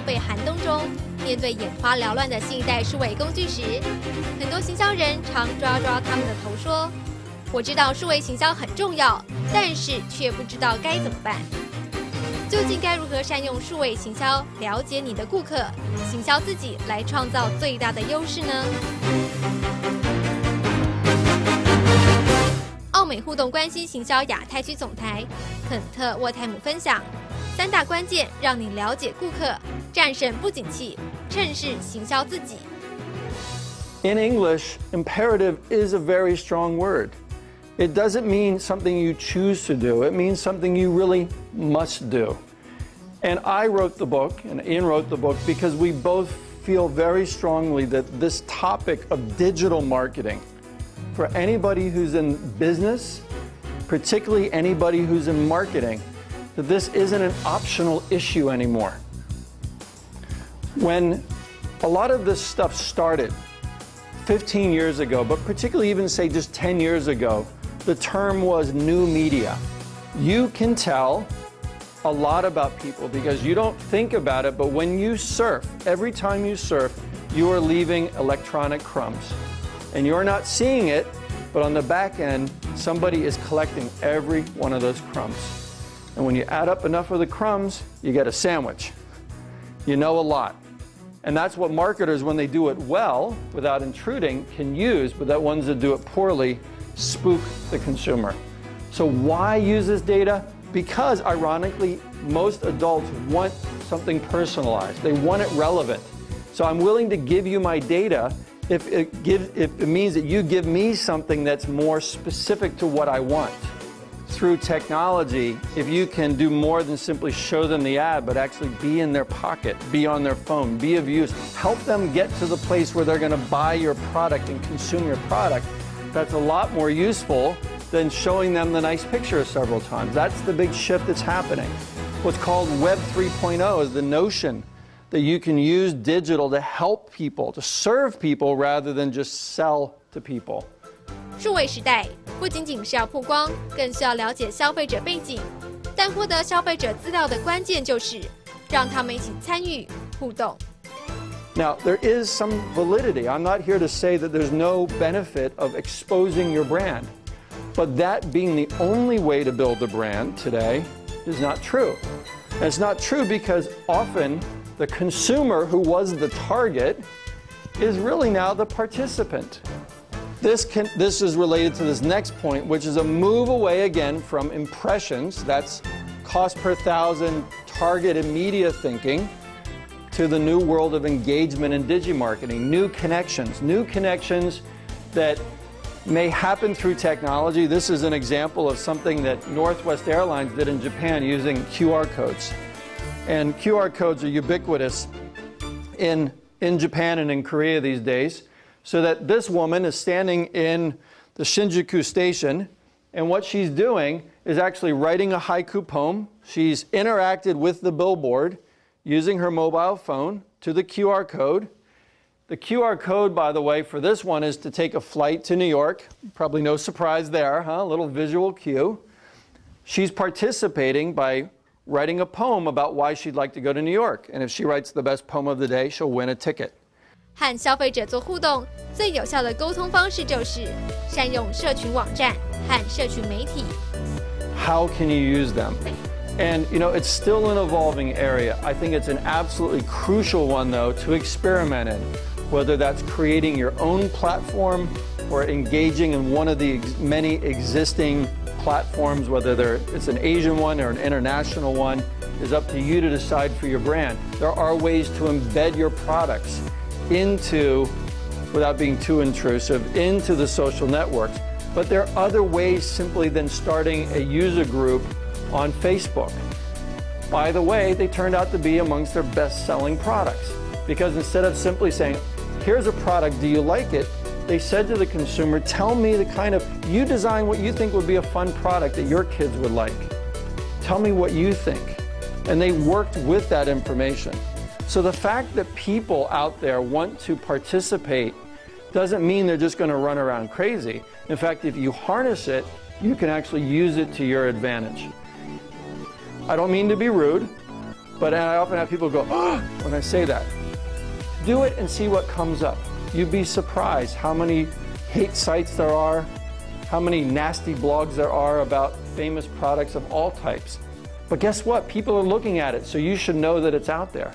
费寒冬中，面对眼花缭乱的新一代数位工具时，很多行销人常抓他们的头说：“我知道数位行销很重要，但是却不知道该怎么办。”究竟该如何善用数位行销，了解你的顾客，行销自己，来创造最大的优势呢？奥美互动关系行销亚太区总裁肯特沃泰姆分享3大关键，让你了解顾客，战胜不景气，趁势行销自己。In English, imperative is a very strong word. It doesn't mean something you choose to do. It means something you really must do. And I wrote the book, and Ian wrote the book, because we both feel very strongly that this topic of digital marketing, for anybody who's in business, particularly anybody who's in marketing, that this isn't an optional issue anymore. When a lot of this stuff started 15 years ago, but particularly even say just 10 years ago, the term was new media. You can tell a lot about people because you don't think about it, but when you surf, every time you surf, you are leaving electronic crumbs. And you're not seeing it, but on the back end, somebody is collecting every one of those crumbs. And when you add up enough of the crumbs, you get a sandwich. You know a lot. And that's what marketers, when they do it well, without intruding, can use, but that ones that do it poorly spook the consumer. So why use this data? Because, ironically, most adults want something personalized. They want it relevant. So I'm willing to give you my data if it means that you give me something that's more specific to what I want. Through technology, if you can do more than simply show them the ad, but actually be in their pocket, be on their phone, be of use, help them get to the place where they're going to buy your product and consume your product, that's a lot more useful than showing them the nice picture several times. That's the big shift that's happening. What's called Web 3.0 is the notion that you can use digital to help people, to serve people rather than just sell to people. 数位时代不仅仅是要曝光，更需要了解消费者背景。但获得消费者资料的关键就是让他们一起参与互动。Now, there is some validity. I'm not here to say that there's no benefit of exposing your brand. But that being the only way to build a brand today is not true. And it's not true because often the consumer who was the target is really now the participant. This is related to this next point, which is a move away again from impressions, that's cost per thousand, targeted media thinking, to the new world of engagement and digimarketing, new connections that may happen through technology. This is an example of something that Northwest Airlines did in Japan using QR codes. And QR codes are ubiquitous in Japan and in Korea these days. So that this woman is standing in the Shinjuku station, and what she's doing is actually writing a haiku poem. She's interacted with the billboard using her mobile phone to the QR code. The QR code, by the way, for this one is to take a flight to New York. Probably no surprise there, huh? A little visual cue. She's participating by writing a poem about why she'd like to go to New York. And if she writes the best poem of the day, she'll win a ticket. 和消费者做互动，最有效的沟通方式就是善用社群网站和社群媒体。How can you use them? And, you know, it's still an evolving area. I think it's an absolutely crucial one, though, to experiment in, whether that's creating your own platform or engaging in one of the many existing platforms, whether it's an Asian one or an international one, is up to you to decide for your brand. There are ways to embed your products into, without being too intrusive, into the social networks. But there are other ways simply than starting a user group on Facebook. By the way, they turned out to be amongst their best-selling products because instead of simply saying, here's a product, do you like it? They said to the consumer, tell me the kind of, you design what you think would be a fun product that your kids would like. Tell me what you think. And they worked with that information. So the fact that people out there want to participate doesn't mean they're just going to run around crazy. In fact, if you harness it, you can actually use it to your advantage. I don't mean to be rude, But I often have people go, oh, when I say that. Do it and see what comes up. You'd be surprised how many hate sites there are, how many nasty blogs there are about famous products of all types. But guess what? People are looking at it, so you should know that it's out there.